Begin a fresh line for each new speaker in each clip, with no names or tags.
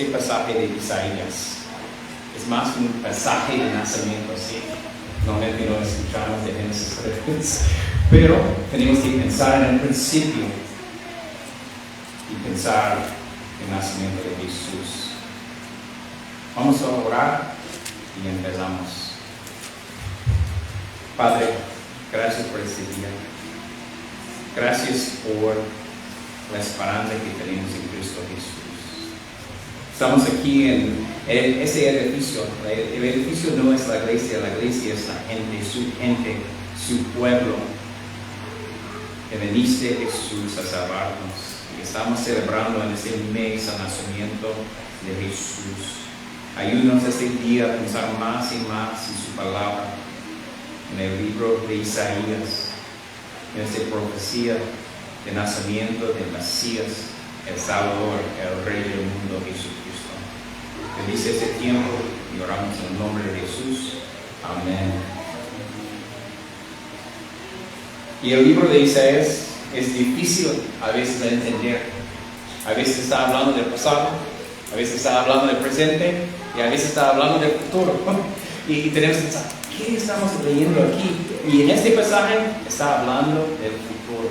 este pasaje de Isaías. Es más un pasaje de nacimiento, ¿sí? Normalmente no escuchamos de Génesis 3, pero tenemos que pensar en el principio y pensar en el nacimiento de Jesús. Vamos a orar y empezamos. Padre, gracias por este día. Gracias por la esperanza que tenemos en Cristo Jesús. Estamos aquí en ese edificio. El edificio no es la iglesia es la gente, su pueblo. Que veniste Jesús a salvarnos. Y estamos celebrando en este mes el nacimiento de Jesús. Ayúdanos este día a pensar más y más en su palabra, en el libro de Isaías, en esta profecía de nacimiento del Mesías, el Salvador, el Rey del mundo, Jesucristo. Bendice este tiempo y oramos en el nombre de Jesús. Amén. Y el libro de Isaías es difícil a veces de entender. A veces está hablando del pasado, a veces está hablando del presente y a veces está hablando del futuro. Y tenemos que pensar, ¿qué estamos leyendo aquí? Y en este pasaje está hablando del futuro.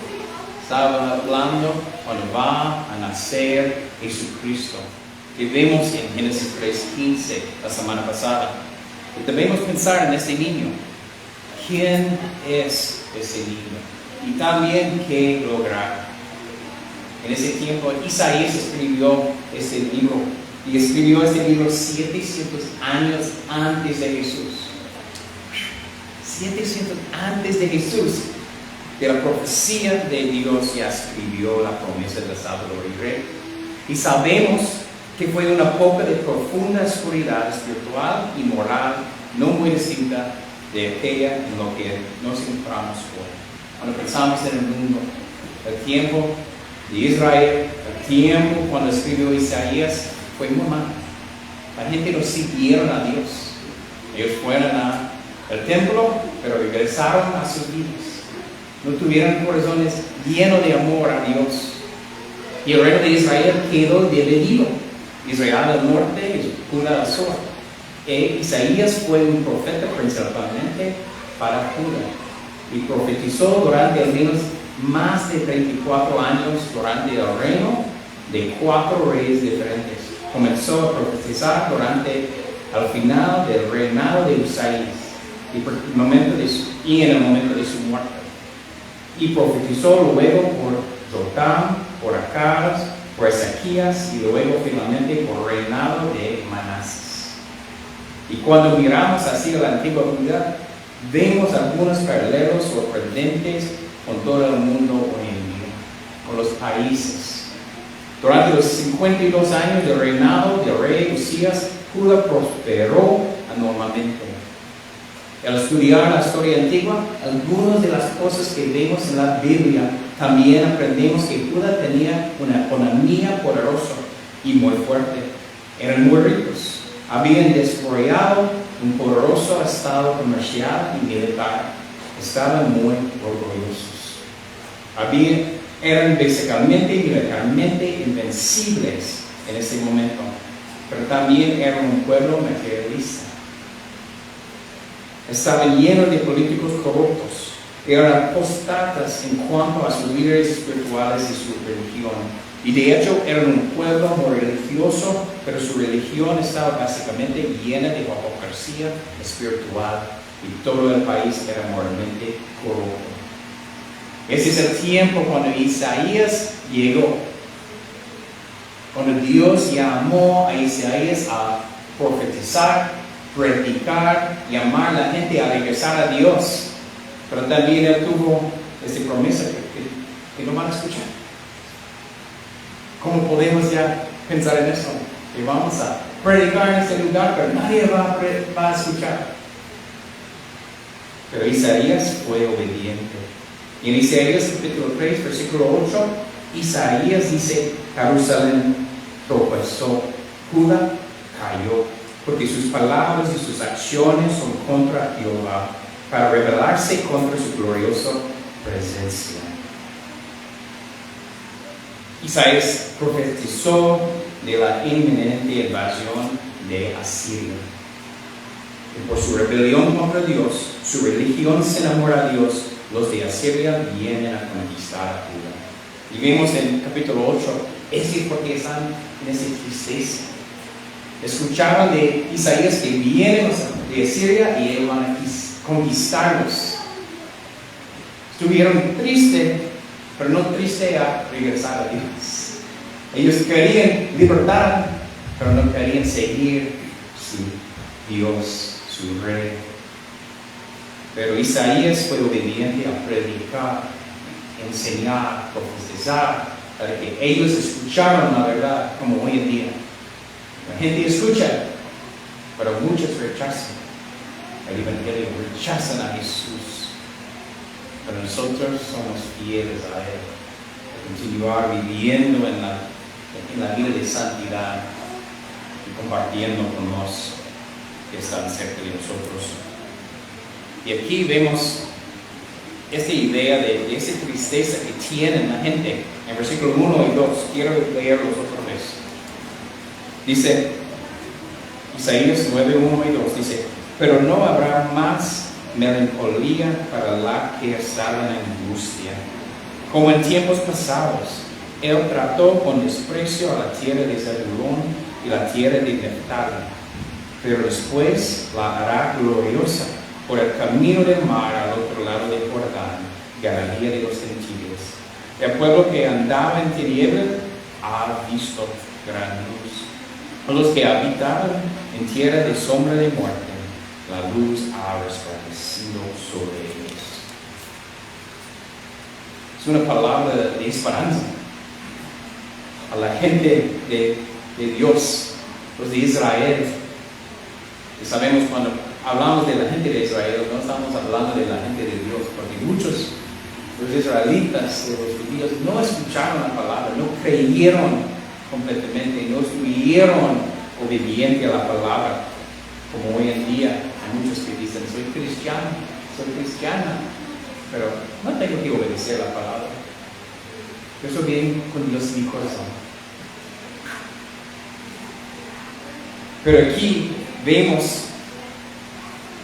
Está hablando cuando va a nacer Jesucristo, que vemos en Génesis 3:15 la semana pasada. Y debemos pensar en este niño. ¿Quién es ese niño? Y también qué lograr. En ese tiempo Isaías escribió este libro. Y escribió este libro 700 años antes de Jesús. 700 antes de Jesús. De la profecía de Dios ya escribió la promesa del Salvador y Rey. Y sabemos que fue una época de profunda oscuridad espiritual y moral, no muy distinta de aquella en lo que nos encontramos hoy. Cuando pensamos en el mundo, el tiempo de Israel, el tiempo cuando escribió Isaías, fue muy malo. La gente no siguieron a Dios. Ellos fueron al templo, pero regresaron a sus vidas. No tuvieron corazones llenos de amor a Dios. Y el reino de Israel quedó dividido. Israel al norte y Judá al sur. Isaías fue un profeta principalmente para Judá. Y profetizó durante al menos más de 34 años durante el reino de 4 reyes diferentes. Comenzó a profetizar al final del reinado de Isaías y en el momento de su muerte. Y profetizó luego por Jotam, por Acaz, por Ezequías y luego finalmente por el reinado de Manasés. Y cuando miramos hacia la antigua Judá, vemos algunos paralelos sorprendentes con todo el mundo hoy en día, con los países. Durante los 52 años del reinado del rey Usías, Judá prosperó anormalmente. Al estudiar la historia antigua, algunas de las cosas que vemos en la Biblia, también aprendemos que Judá tenía una economía poderosa y muy fuerte. Eran muy ricos. Habían desarrollado un poderoso estado comercial y militar. Estaban muy orgullosos. Eran básicamente militarmente invencibles en ese momento, pero también eran un pueblo materialista. Estaban llenos de políticos corruptos. Eran apostatas en cuanto a sus líderes espirituales y su religión. Y de hecho eran un pueblo muy religioso, pero su religión estaba básicamente llena de hipocresía espiritual y todo el país era moralmente corrupto. Ese es el tiempo cuando Isaías llegó. Cuando Dios llamó a Isaías a profetizar, predicar, llamar a la gente a regresar a Dios. Pero también él tuvo esta promesa que no van a escuchar. ¿Cómo podemos ya pensar en eso? Que vamos a predicar en este lugar, pero nadie va a escuchar. Pero Isaías fue obediente. Y en Isaías capítulo 3, versículo 8, Isaías dice, Jerusalén tropezó, Judá cayó, porque sus palabras y sus acciones son contra Jehová, para rebelarse contra su gloriosa presencia. Isaías profetizó de la inminente invasión de Asiria. Y por su rebelión contra Dios, su religión sin amor a Dios, los de Asiria vienen a conquistar a Judá. Y vemos en capítulo 8, es porque están en esa tristeza. Escucharon de Isaías que vienen los de Asiria y ellos van a conquistarlos. Estuvieron tristes, pero no tristes a regresar a Dios. Ellos querían libertad, pero no querían seguir su Dios, su rey. Pero Isaías fue obediente a predicar, enseñar, profetizar, para que ellos escucharan la verdad, como hoy en día. La gente escucha, pero muchos rechazan el Evangelio, rechazan a Jesús. Pero nosotros somos fieles a Él, a continuar viviendo en la vida de santidad y compartiendo con los que están cerca de nosotros. Y aquí vemos esta idea de esa tristeza que tiene la gente en versículos 1 y 2. Quiero leerlos otra vez. Dice, Isaías 9, 1 y 2, dice, pero no habrá más melancolía para la que estaba en angustia. Como en tiempos pasados, Él trató con desprecio a la tierra de Zebulón y la tierra de Neftalí, pero después la hará gloriosa por el camino del mar al otro lado de Jordán, galería de los gentiles. El pueblo que andaba en tinieblas ha visto gran luz. Los que habitaban en tierra de sombra de muerte, la luz ha resplandecido sobre ellos. Es una palabra de esperanza a la gente de Dios, los de Israel. Y sabemos cuando hablamos de la gente de Israel, no estamos hablando de la gente de Dios, porque muchos, los israelitas, los judíos, no escucharon la palabra, no creyeron completamente, no estuvieron obedientes a la palabra, como hoy en día hay muchos que dicen, soy cristiana, pero no tengo que obedecer la palabra. Yo estoy bien con Dios en mi corazón. Pero aquí vemos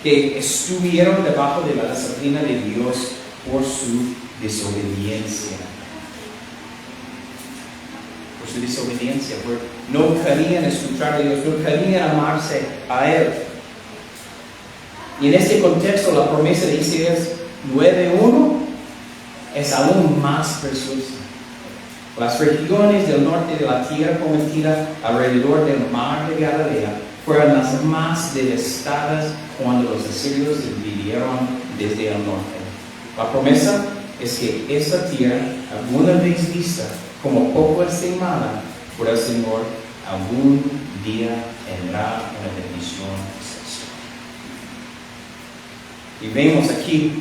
que estuvieron debajo de la disciplina de Dios por su desobediencia. Por su desobediencia, no querían escuchar a Dios, no querían amarse a Él. Y en este contexto, la promesa de Isaías 9:1 es aún más preciosa. Las regiones del norte de la tierra prometida alrededor del mar de Galilea fueron las más devastadas cuando los asirios vinieron desde el norte. La promesa es que esta tierra, alguna vez vista como poco estimada por el Señor, algún día tendrá una bendición especial. Y vemos aquí,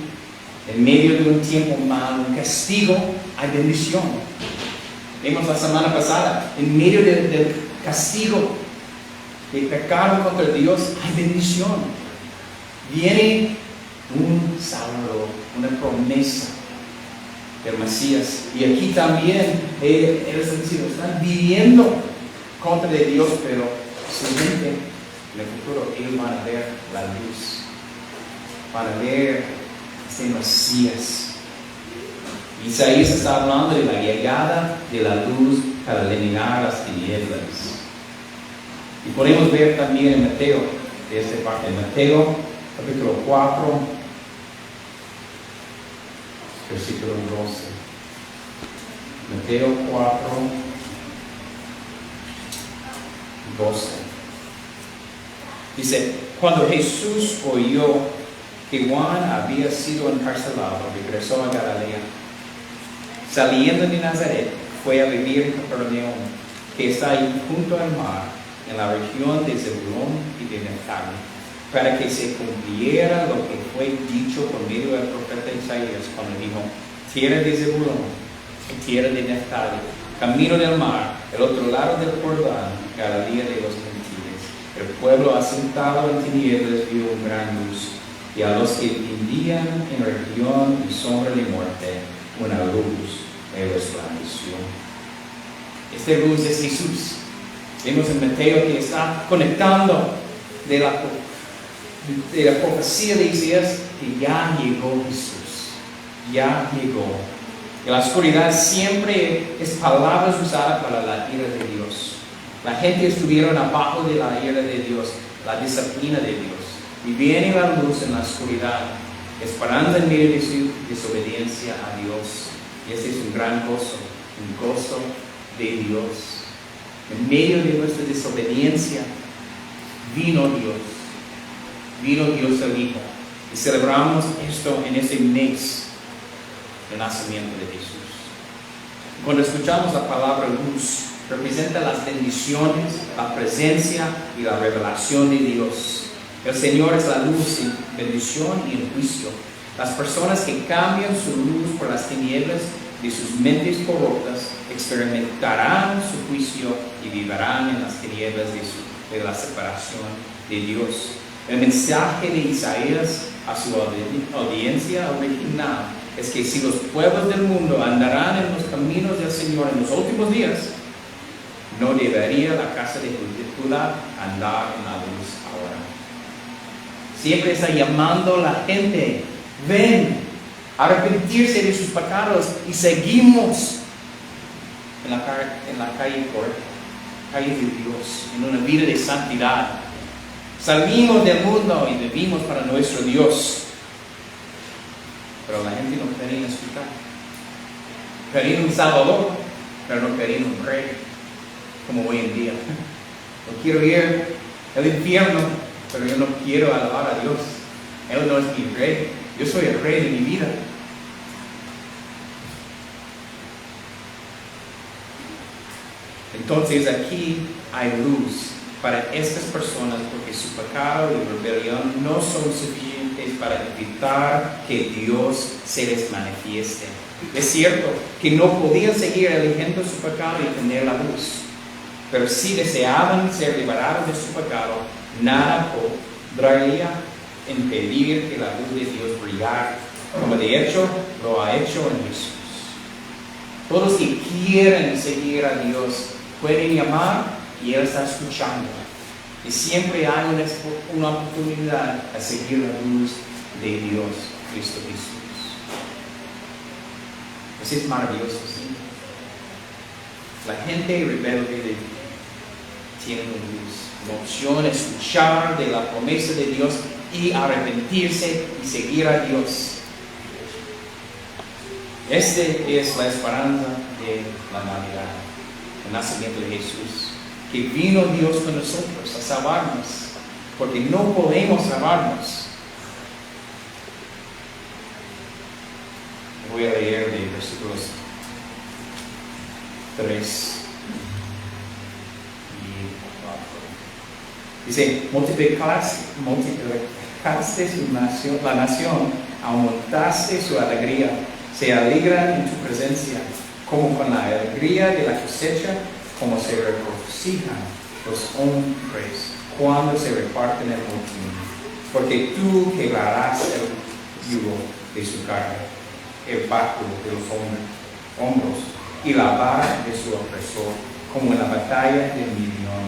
en medio de un tiempo malo, un castigo, hay bendición. Vemos la semana pasada, en medio del castigo, del pecado contra Dios, hay bendición. Viene un Salvador, una promesa del Mesías. Y aquí también ellos están viviendo contra de Dios, pero su mente, en el futuro, ellos van a ver la luz. Van a ver este Mesías. Isaías está hablando de la llegada de la luz para eliminar las tinieblas. Y podemos ver también en Mateo, de esta parte, en Mateo, capítulo 4, versículo 12. Mateo 4, 12. Dice, cuando Jesús oyó que Juan había sido encarcelado, regresó a Galilea. Saliendo de Nazaret, fue a vivir en Capernaum, que está ahí junto al mar, en la región de Zebulón y de Neftalí, para que se cumpliera lo que fue dicho por medio del profeta Isaías, cuando dijo, tierra de Zebulón y tierra de Neftalí, camino del mar, el otro lado del Jordán, galería de los gentiles. El pueblo asentado en tinieblas vio una gran luz, y a los que vivían en región y sombra de muerte, una luz resplandeció. Esta luz es Jesús. Vemos en Mateo que está conectando de la profecía de Isaías que ya llegó Jesús. Ya llegó. Y la oscuridad siempre es palabras usadas para la ira de Dios. La gente estuvieron abajo de la ira de Dios, la disciplina de Dios. Y viene la luz en la oscuridad, esperando en medio de su desobediencia a Dios. Y ese es un gran gozo, un gozo de Dios. En medio de nuestra desobediencia, vino Dios el Hijo. Y celebramos esto en este mes del nacimiento de Jesús. Cuando escuchamos la palabra luz, representa las bendiciones, la presencia y la revelación de Dios. El Señor es la luz en bendición y en juicio. Las personas que cambian su luz por las tinieblas de sus mentes corruptas experimentarán su juicio y vivirán en las tinieblas de la separación de Dios. El mensaje de Isaías a su audiencia original es que si los pueblos del mundo andarán en los caminos del Señor en los últimos días, no debería la casa de Judá andar en la luz ahora. Siempre está llamando a la gente, ven, a arrepentirse de sus pecados y seguimos en la calle correcta, calle de Dios, en una vida de santidad. Salimos del mundo y vivimos para nuestro Dios. Pero la gente no quería escuchar. Quería un Salvador, pero no quería un rey, como hoy en día. No quiero ir al infierno, pero yo no quiero alabar a Dios. Él no es mi rey, yo soy el rey de mi vida. Entonces aquí hay luz para estas personas porque su pecado y rebelión no son suficientes para evitar que Dios se les manifieste. Es cierto que no podían seguir eligiendo su pecado y tener la luz, pero si deseaban ser liberados de su pecado, nada podría impedir que la luz de Dios brillara, como de hecho lo ha hecho en Jesús. Todos que quieren seguir a Dios pueden llamar y Él está escuchando. Y siempre hay una oportunidad a seguir la luz de Dios, Cristo Jesús. Eso es maravilloso, ¿sí? La gente rebelde tiene una luz, una opción, escuchar de la promesa de Dios y arrepentirse y seguir a Dios. Esta es la esperanza de la Navidad, el nacimiento de Jesús, que vino Dios con nosotros a salvarnos, porque no podemos salvarnos. Voy a leer de versículos 3 y 4. Dice, multiplicaste la nación, aumentaste su alegría, se alegran en tu presencia, como con la alegría de la cosecha, como se regocijan los hombres cuando se reparten el botín. Porque tú quebrarás el yugo de su carne, el báculo de los hombros y la vara de su opresor, como en la batalla de Midian.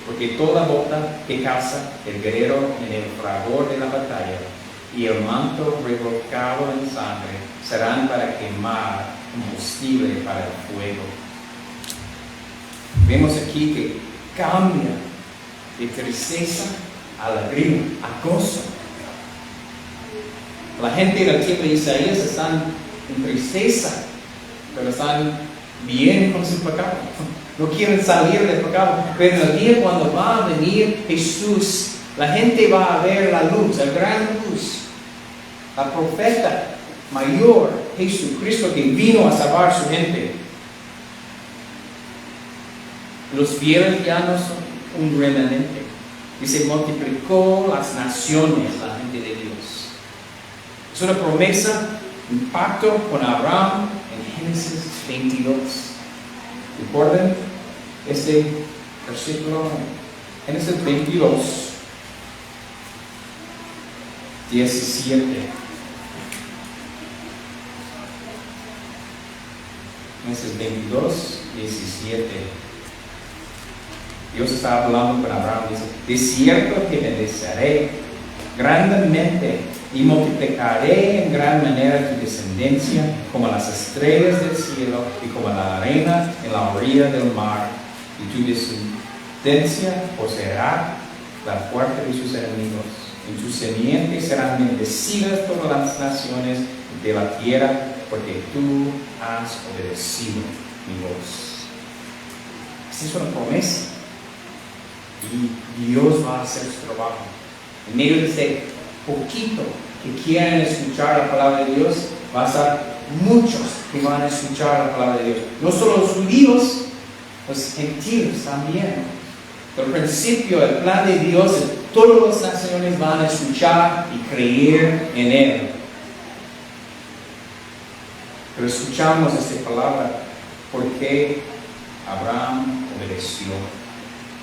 Porque toda bota que calza el guerrero en el fragor de la batalla y el manto revolcado en sangre serán para quemar combustible para el fuego. Vemos aquí que cambia de tristeza a alegría, a gozo. La gente del tiempo de Isaías están en tristeza, pero están bien con su pecado. No quieren salir del pecado. Pero el día cuando va a venir Jesús, la gente va a ver la luz, la gran luz. La profeta mayor, Jesucristo, que vino a salvar a su gente. Los fieles ya no son un remanente. Y se multiplicó las naciones, la gente de Dios. Es una promesa, un pacto con Abraham en Génesis 22. ¿Recuerden este versículo? Génesis 22, 17. Génesis 22, 17. Dios está hablando con Abraham, dice, de cierto que bendeciré grandemente y multiplicaré en gran manera tu descendencia como las estrellas del cielo y como la arena en la orilla del mar. Y tu descendencia poseerá la puerta de sus enemigos. En tu semiente serán bendecidas todas las naciones de la tierra, porque tú has obedecido mi voz. Esta es una promesa. Y Dios va a hacer su trabajo. En medio de este poquito que quieren escuchar la palabra de Dios, va a estar muchos que van a escuchar la palabra de Dios. No solo los judíos, los gentiles también. Pero el principio, el plan de Dios es que todas las naciones van a escuchar y creer en Él. Pero escuchamos esta palabra porque Abraham obedeció.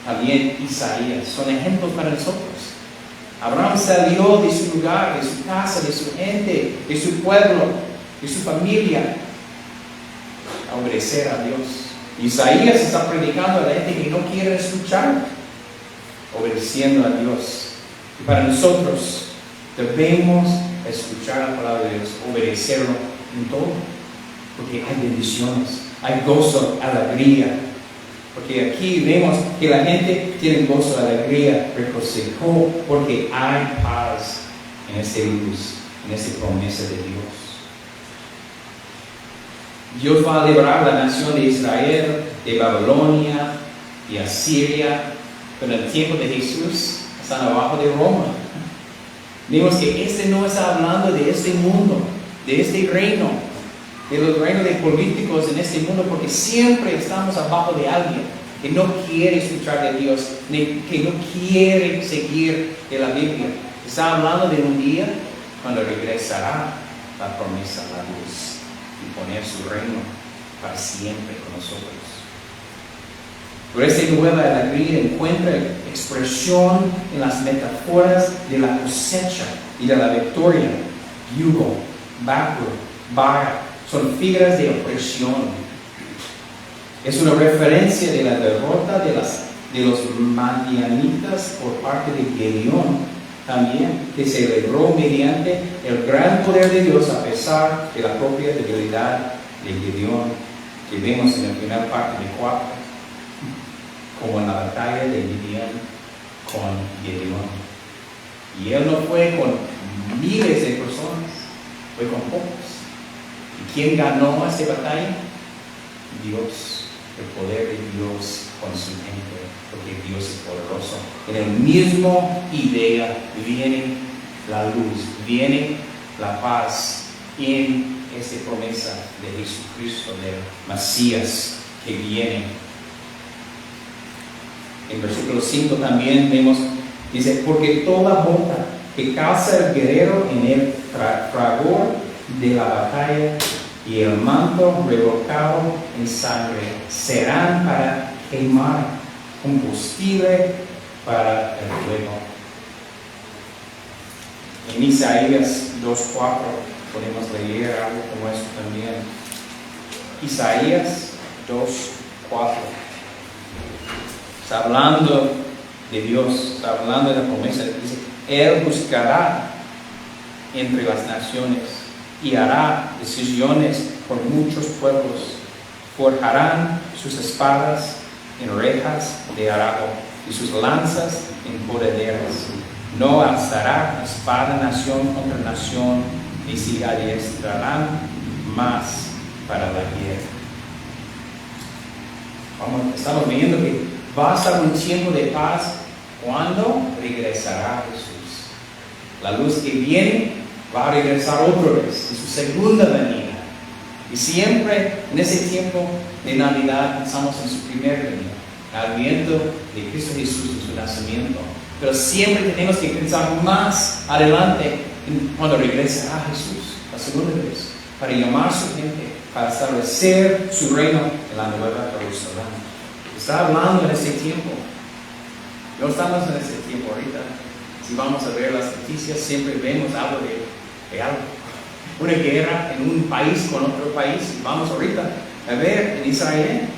También Isaías son ejemplos para nosotros. Abraham salió de su lugar, de su casa, de su gente, de su pueblo, de su familia, a obedecer a Dios. Isaías está predicando a la gente que no quiere escuchar, obedeciendo a Dios. Y para nosotros debemos escuchar la palabra de Dios, obedecerlo en todo, porque hay bendiciones, hay gozo, alegría. Porque aquí vemos que la gente tiene gozo, alegría, regocijo, porque hay paz en esta luz, en esta promesa de Dios. Dios va a liberar la nación de Israel, de Babilonia, de Asiria, pero en el tiempo de Jesús están abajo de Roma. Vemos que este no está hablando de este mundo, de este reino, de los reinos de políticos en este mundo, porque siempre estamos abajo de alguien que no quiere escuchar de Dios, que no quiere seguir de la Biblia. Está hablando de un día cuando regresará la promesa, la luz, y poner su reino para siempre con nosotros. Pero esta nueva alegría encuentra expresión en las metáforas de la cosecha y de la victoria. Yugo, báculo, vara, son figuras de opresión. Es una referencia de la derrota de los madianitas por parte de Gedeón, también, que se logró mediante el gran poder de Dios a pesar de la propia debilidad de Gedeón, que vemos en la primera parte de 4, como en la batalla de Midian con Gedeón. Y él no fue con miles de personas, fue con pocos. ¿Quién ganó esta batalla? Dios, el poder de Dios con su gente, porque Dios es poderoso. En el mismo idea viene la luz, viene la paz en esta promesa de Jesucristo, del Mesías que viene. En versículo 5 también vemos, dice, porque toda bota que calza el guerrero en el fragor de la batalla y el manto revolcado en sangre serán para quemar, combustible para el fuego. En Isaías 2:4 podemos leer algo como esto también. Isaías 2:4 está hablando de Dios, está hablando de la promesa. Dice, Él buscará entre las naciones y hará decisiones por muchos pueblos. Forjarán sus espadas en rejas de arado y sus lanzas en podaderas. No alzará espada nación contra nación, ni se adiestrarán más para la guerra. Estamos viendo que va a estar un tiempo de paz cuando regresará Jesús. La luz que viene va a regresar otra vez en su segunda venida. Y siempre en ese tiempo de Navidad pensamos en su primera venida, el adviento de Cristo Jesús en su nacimiento. Pero siempre tenemos que pensar más adelante en cuando regresará Jesús, la segunda vez, para llamar a su gente, para establecer su reino en la nueva Jerusalén. Está hablando en este tiempo. No estamos en este tiempo ahorita. Si vamos a ver las noticias, siempre vemos algo de algo. Una guerra en un país con otro país. Vamos ahorita a ver en Israel.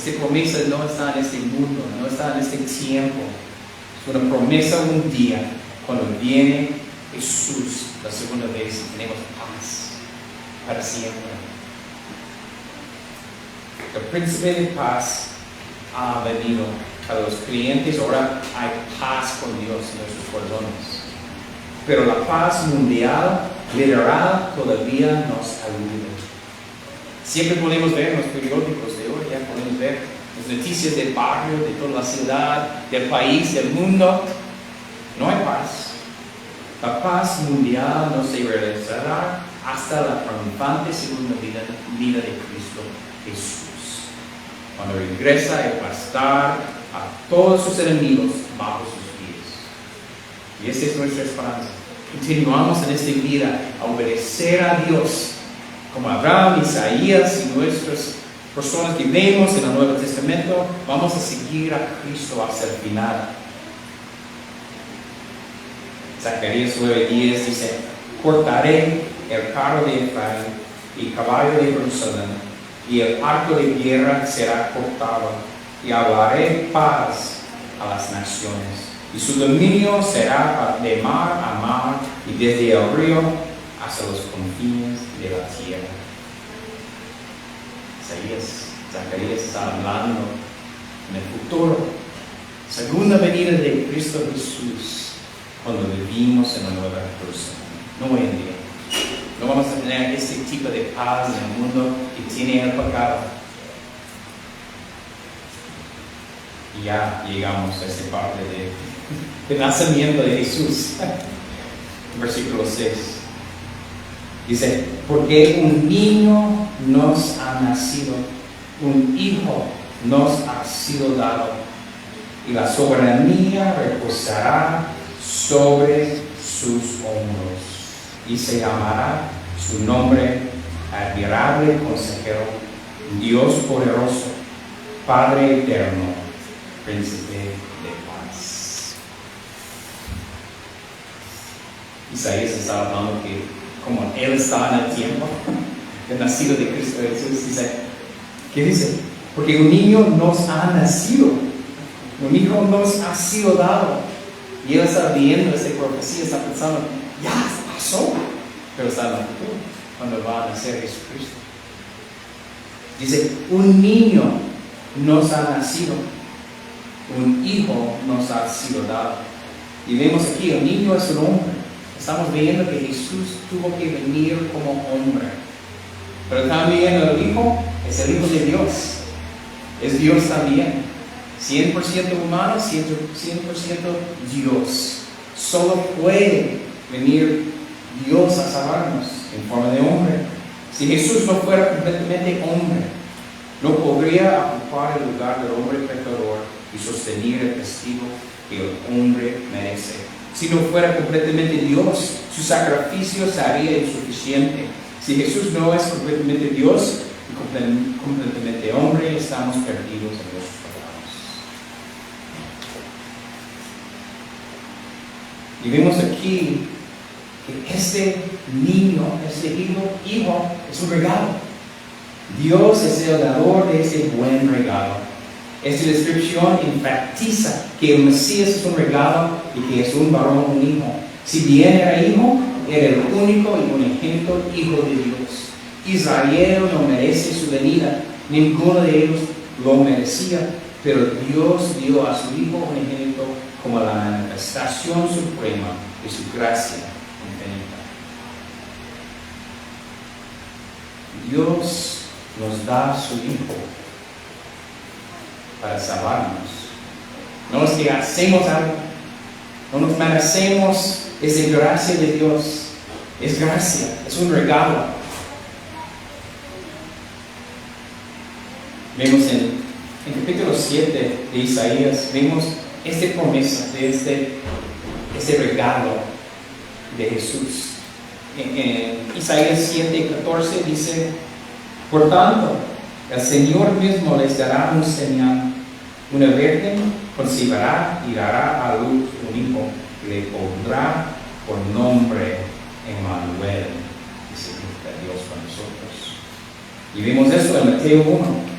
Esta promesa no está en este mundo, no está en este tiempo. Es una promesa un día, cuando viene Jesús la segunda vez y tenemos paz para siempre. El príncipe de paz ha venido a los creyentes. Ahora hay paz con Dios en nuestros corazones. Pero la paz mundial, literal, todavía nos ayuda. Siempre podemos ver en los periódicos de hoy, ya podemos ver las noticias del barrio, de toda la ciudad, del país, del mundo. No hay paz. La paz mundial no se realizará hasta la triunfante segunda vida de Cristo Jesús, cuando regresa a aplastar a todos sus enemigos bajo sus pies. Y esa es nuestra esperanza. Continuamos en esta vida a obedecer a Dios, como Abraham, Isaías y nuestras personas que vemos en el Nuevo Testamento. Vamos a seguir a Cristo hasta el final. Zacarías 9:10 dice: cortaré el carro de Efraín y el caballo de Jerusalén, y el arco de guerra será cortado, y hablaré paz a las naciones, y su dominio será de mar a mar, y desde el río hasta los confines de la tierra. Zacarías está hablando en el futuro, segunda venida de Cristo Jesús, cuando vivimos en la nueva Jerusalén, no hoy en día. No vamos a tener este tipo de paz en el mundo que tiene el pecado. Y ya llegamos a esta parte del nacimiento de Jesús. Versículo 6. Dice: porque un niño nos ha nacido, un hijo nos ha sido dado, y la soberanía reposará sobre sus hombros, y se llamará su nombre admirable consejero, Dios poderoso, Padre eterno, príncipe de paz. Isaías está hablando que como Él está en el tiempo, el nacido de Cristo Jesús, dice, ¿qué dice? Porque un niño nos ha nacido, un hijo nos ha sido dado. Y Él está viendo esta profecía, está pensando, ya pasó, pero está en el futuro, cuando va a nacer Jesucristo. Dice, un niño nos ha nacido, un hijo nos ha sido dado. Y vemos aquí, el niño es un hombre. Estamos viendo que Jesús tuvo que venir como hombre. Pero también el Hijo es el Hijo de Dios. Es Dios también. 100% humano, 100% Dios. Solo puede venir Dios a salvarnos en forma de hombre. Si Jesús no fuera completamente hombre, no podría ocupar el lugar del hombre pecador y sostener el castigo que el hombre merece. Si no fuera completamente Dios, su sacrificio sería insuficiente. Si Jesús no es completamente Dios y completamente hombre, estamos perdidos en nuestros pecados. Y vemos aquí que este niño, este hijo, es un regalo. Dios es el dador de ese buen regalo. Esta descripción enfatiza que el Mesías es un regalo y que es un varón, un hijo. Si bien era hijo, era el único y unigénito Hijo de Dios. Israel no merece su venida, ninguno de ellos lo merecía, pero Dios dio a su Hijo unigénito como la manifestación suprema de su gracia infinita. Dios nos da su Hijo para salvarnos. No es que hacemos algo, no nos merecemos, es de gracia de Dios, es gracia, es un regalo. Vemos en capítulo 7 de Isaías, vemos esta promesa de este regalo de Jesús. En Isaías 7:14 dice: por tanto, el Señor mismo les dará un señal. Una virgen concebirá y dará a luz un hijo, y le pondrá por nombre Emmanuel, que significa Dios con nosotros. Y vemos eso en Mateo 1.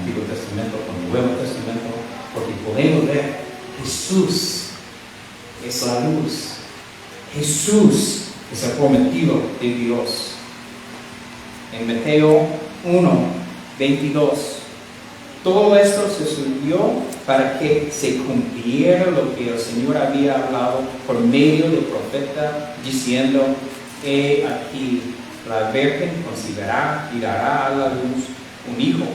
Antiguo Testamento con el Nuevo Testamento, porque podemos ver Jesús es la luz. Jesús es el prometido de Dios. En Mateo 1:22, todo esto se sucedió para que se cumpliera lo que el Señor había hablado por medio del profeta, diciendo: he aquí, la Virgen concebirá y dará a la luz un hijo,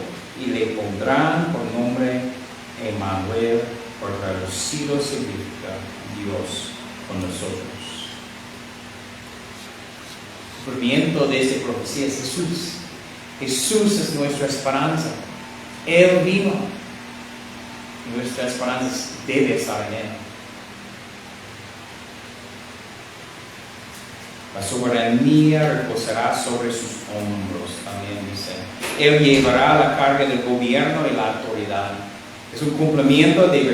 y le pondrán por nombre Emmanuel, por traducido significa Dios con nosotros. El cumplimiento de esta profecía es Jesús. Jesús es nuestra esperanza. Él vino. Nuestra esperanza debe estar en Él. La soberanía reposará sobre sus hombros, también dice. Él llevará la carga del gobierno y la autoridad. Es un cumplimiento de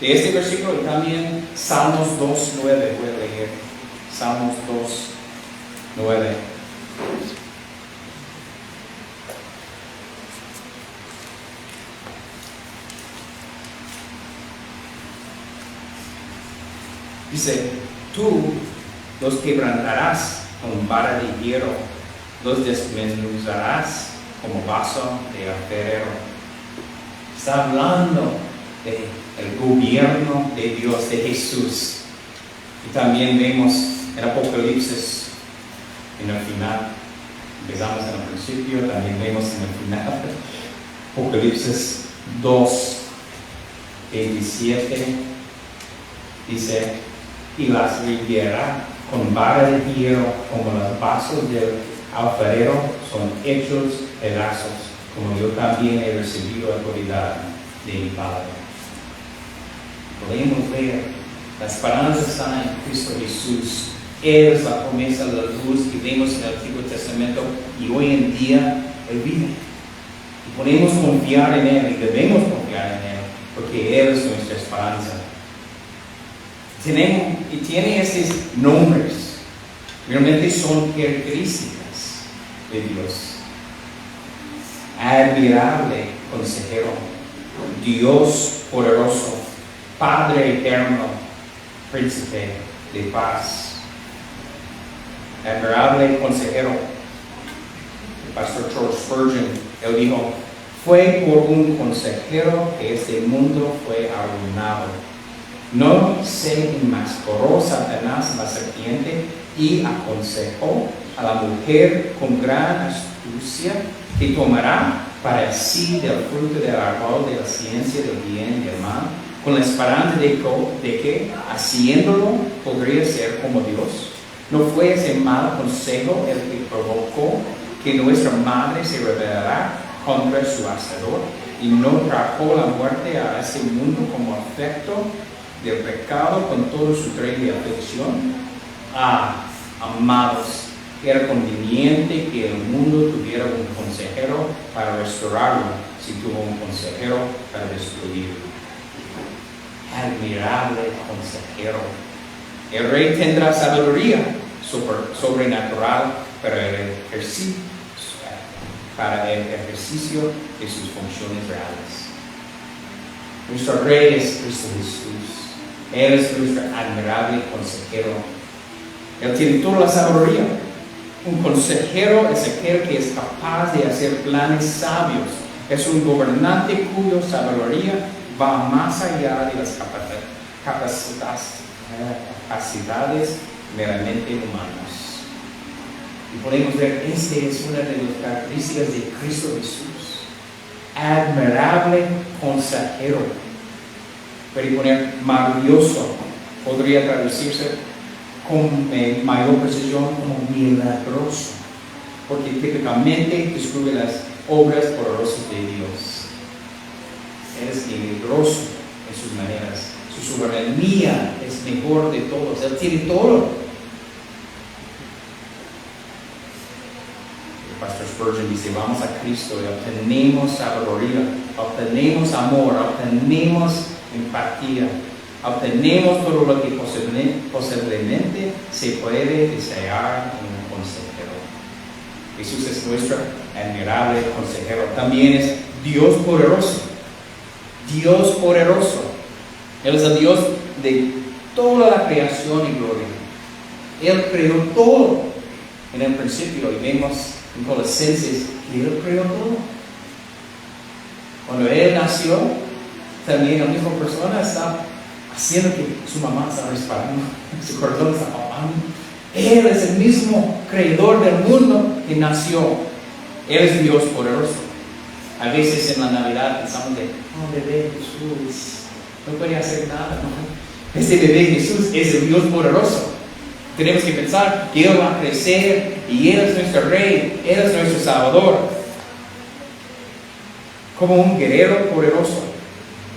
este versículo y también Salmos 2:9. Voy a leer Salmos 2:9. Dice: tú los quebrantarás con vara de hierro, los desmenuzarás como vaso de alfarero. Está hablando del gobierno de Dios, de Jesús. Y también vemos en Apocalipsis, en el final, empezamos en el principio, también vemos en el final, Apocalipsis 2:27, dice: y las riviera con vara de hierro, como los vasos del alfarero son hechos pedazos, como yo también he recibido autoridad de mi Padre. Podemos ver, la esperanza está en Cristo Jesús. Él es la promesa de la luz que vemos en el Antiguo Testamento, y hoy en día Él vive. Y podemos confiar en Él, y debemos confiar en Él, porque Él es nuestra esperanza. Tiene estos nombres, realmente son características de Dios. Admirable consejero, Dios poderoso, Padre eterno, príncipe de paz. Admirable consejero. El pastor Charles Spurgeon, él dijo: fue por un consejero que este mundo fue arruinado. No se enmascaró Satanás la serpiente y aconsejó a la mujer con gran astucia que tomará para sí del fruto del árbol de la ciencia del bien y del mal, con la esperanza de que haciéndolo podría ser como Dios. ¿No fue ese mal consejo el que provocó que nuestra madre se rebelara contra su hacedor y no trajo la muerte a ese mundo como efecto del pecado con todo su tren de aflicción? Amados, era conveniente que el mundo tuviera un consejero para restaurarlo, si tuvo un consejero para destruirlo. Admirable consejero. El rey tendrá sabiduría sobrenatural para el ejercicio de sus funciones reales. Nuestro rey es Cristo Jesús. Él es nuestro admirable consejero. Él tiene toda la sabiduría. Un consejero es aquel que es capaz de hacer planes sabios. Es un gobernante cuya sabiduría va más allá de las capacidades meramente humanas. Y podemos ver, esta es una de las características de Cristo Jesús. Admirable consejero. Puede poner maravilloso. Podría traducirse con mayor precisión como milagroso, porque típicamente describe las obras poderosas de Dios. Él es milagroso en sus maneras. Su soberanía es mejor de todos. Él tiene todo. El pastor Spurgeon dice: vamos a Cristo y obtenemos sabiduría, obtenemos amor, obtenemos empatía, obtenemos todo lo que posiblemente se puede desear en un consejero. Jesús es nuestro admirable consejero. También es Dios poderoso. Dios poderoso. Él es el Dios de toda la creación y gloria. Él creó todo en el principio y vemos en Colosenses que Él creó todo. Cuando Él nació, también la misma persona está haciendo que su mamá está respirando, su corazón está palpando. Él es el mismo creador del mundo que nació. Él es Dios poderoso. A veces en la Navidad pensamos de, oh, bebé Jesús, no puede hacer nada, ¿no? Este bebé Jesús es el Dios poderoso. Tenemos que pensar que Él va a crecer y Él es nuestro Rey, Él es nuestro Salvador. Como un guerrero poderoso,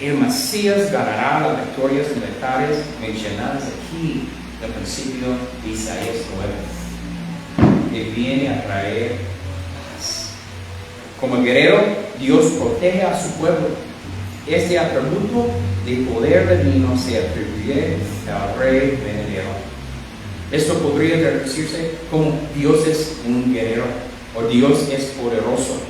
el Mesías ganará las victorias militares mencionadas aquí en el principio de Isaías 9. Él viene a traer paz. Como guerrero, Dios protege a su pueblo. Este atributo de poder divino se atribuye al Rey venidero. Esto podría traducirse como Dios es un guerrero o Dios es poderoso.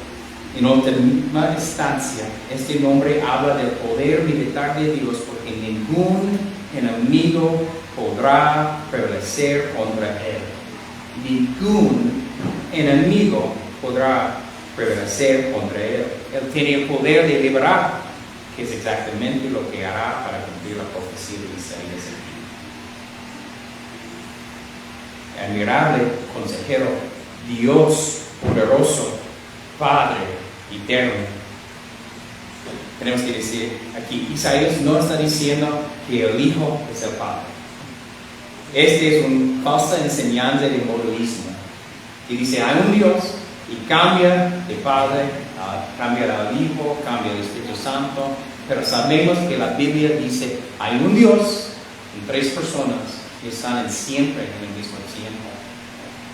En última instancia, este nombre habla del poder militar de Dios porque ningún enemigo podrá prevalecer contra Él. Ningún enemigo podrá prevalecer contra Él. Él tiene el poder de liberar, que es exactamente lo que hará para cumplir la profecía de Isaías. Admirable consejero, Dios poderoso, Padre eterno. Tenemos que decir aquí, Isaías no está diciendo que el Hijo es el Padre. Este es una falsa enseñanza de modalismo. Que dice, hay un Dios y cambia de Padre, cambia al Hijo, cambia al Espíritu Santo, pero sabemos que la Biblia dice, hay un Dios y tres personas que están siempre en el mismo tiempo.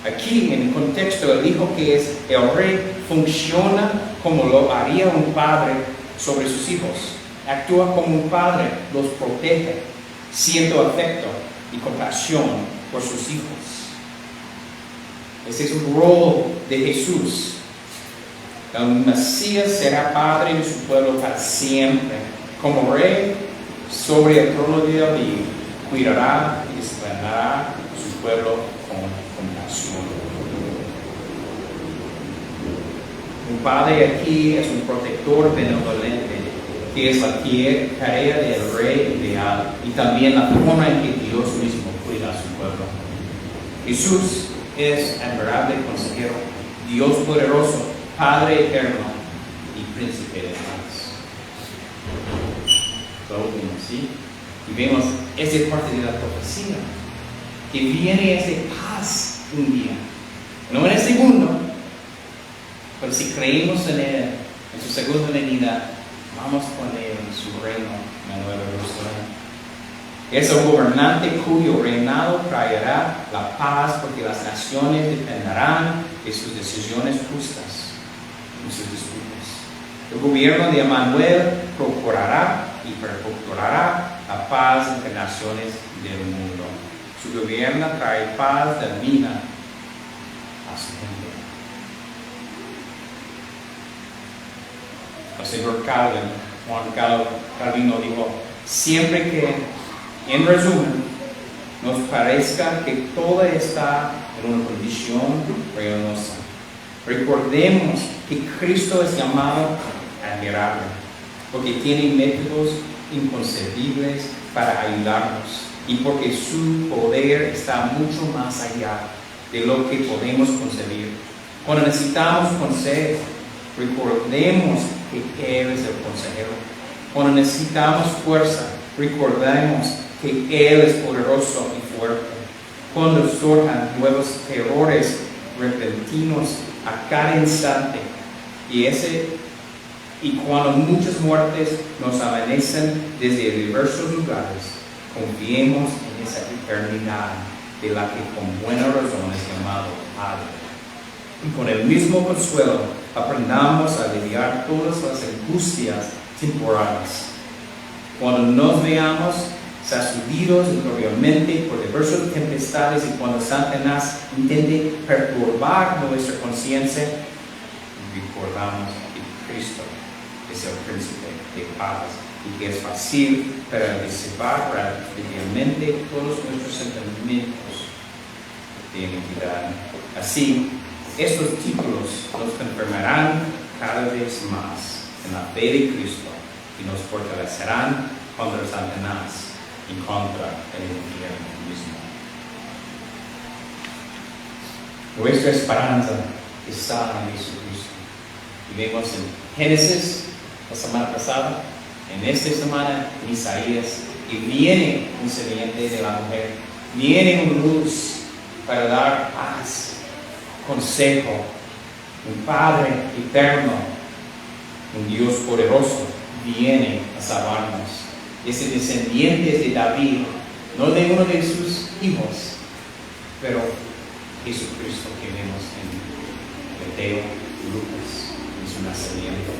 Aquí, en el contexto, el Hijo que es el Rey funciona como lo haría un padre sobre sus hijos. Actúa como un padre, los protege, siendo afecto y compasión por sus hijos. Ese es el rol de Jesús. El Mesías será padre de su pueblo para siempre. Como Rey sobre el trono de David, cuidará y disciplinará a su pueblo con compasión. Un padre aquí es un protector benevolente, que es la tarea del Rey ideal y también la forma en que Dios mismo cuida a su pueblo. Jesús es admirable consejero, Dios poderoso, Padre eterno y príncipe de paz. Todo bien, ¿sí? Y vemos, esta es parte de la profecía, que viene esa paz un día, no en el segundo, pero si creemos en Él, en su segunda venida, vamos con Él en su reino, en la nueva Jerusalén. Es el gobernante cuyo reinado traerá la paz porque las naciones dependerán de sus decisiones justas en sus disputas. El gobierno de Emmanuel procurará y perpetuará la paz entre naciones del mundo. Su gobierno trae paz divina a su gente. El señor Juan Calvino dijo, siempre que, en resumen, nos parezca que todo está en una condición ruinosa, recordemos que Cristo es llamado admirable, porque tiene métodos inconcebibles para ayudarnos y porque su poder está mucho más allá de lo que podemos concebir. Cuando necesitamos consejo, recordemos que Él es el consejero. Cuando necesitamos fuerza, recordemos que Él es poderoso y fuerte. Cuando surjan nuevos terrores repentinos a cada instante y cuando muchas muertes nos amanecen desde diversos lugares, confiemos en esa eternidad de la que con buena razón es llamado Padre. Y con el mismo consuelo aprendamos a aliviar todas las angustias temporales. Cuando nos veamos sacudidos interiormente por diversas tempestades y cuando Satanás intente perturbar nuestra conciencia, recordamos que Cristo es el príncipe de paz y que es fácil para disipar rápidamente todos nuestros sentimientos de iniquidad. Así, estos títulos nos confirmarán cada vez más en la fe de Cristo y nos fortalecerán contra Satanás y contra el infierno mismo. Nuestra esperanza está en Jesucristo. Y vemos en Génesis la semana pasada, en esta semana en Isaías, y viene un semiente de la mujer, viene una luz para dar paz, consejo, un Padre eterno, un Dios poderoso, viene a salvarnos. Ese descendiente es de David, no de uno de sus hijos, pero Jesucristo que vemos en Mateo, Lucas, en su nacimiento.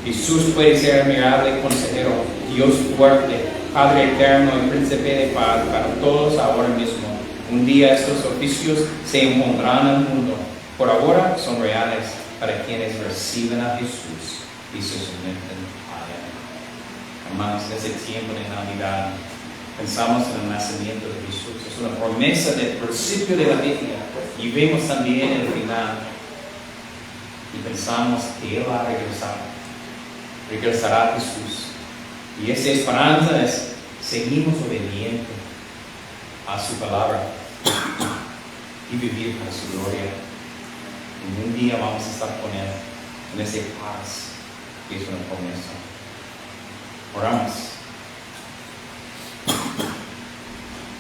Jesús puede ser admirable consejero, Dios fuerte, Padre eterno y príncipe de paz para todos ahora mismo. Un día estos oficios se impondrán al mundo. Por ahora son reales para quienes reciben a Jesús y se someten a Él. Hermanos, en ese tiempo de Navidad pensamos en el nacimiento de Jesús. Es una promesa del principio de la Biblia y vemos también el final. Y pensamos que Él va a regresar. Regresará Jesús. Y esa esperanza es seguimos obedientes a su palabra y vivir para su gloria. Y un día vamos a estar con Él en esa paz que es una promesa. Oramos.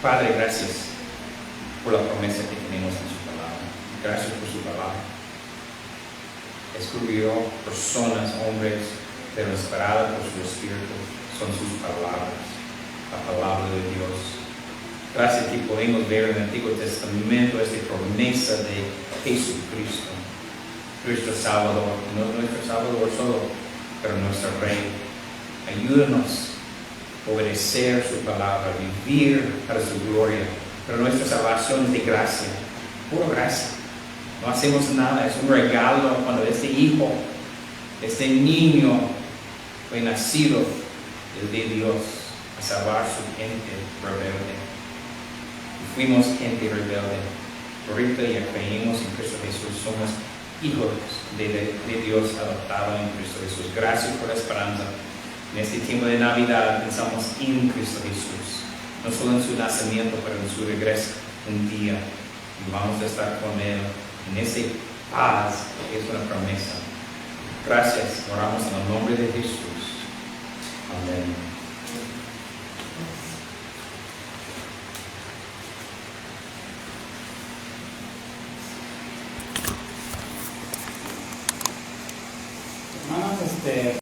Padre, gracias por la promesa que tenemos en su palabra. Gracias por su palabra. Escogió personas, hombres, pero inspiradas por su Espíritu, son sus palabras, la palabra de Dios. Gracias que podemos ver en el Antiguo Testamento esta promesa de Jesucristo, nuestro Salvador, no nuestro Salvador solo, pero nuestro Rey. Ayúdanos a obedecer su palabra, vivir para su gloria, pero nuestra salvación es de gracia, pura gracia. No hacemos nada, es un regalo cuando este hijo, este niño fue nacido, el de Dios, a salvar su gente rebelde. Fuimos gente rebelde. Ahorita ya creímos en Cristo Jesús. Somos hijos de Dios adoptados en Cristo Jesús. Gracias por la esperanza. En este tiempo de Navidad pensamos en Cristo Jesús. No solo en su nacimiento, pero en su regreso un día. Y vamos a estar con Él en esa paz que es una promesa. Gracias. Oramos en el nombre de Jesús. Amén.
Hermanos,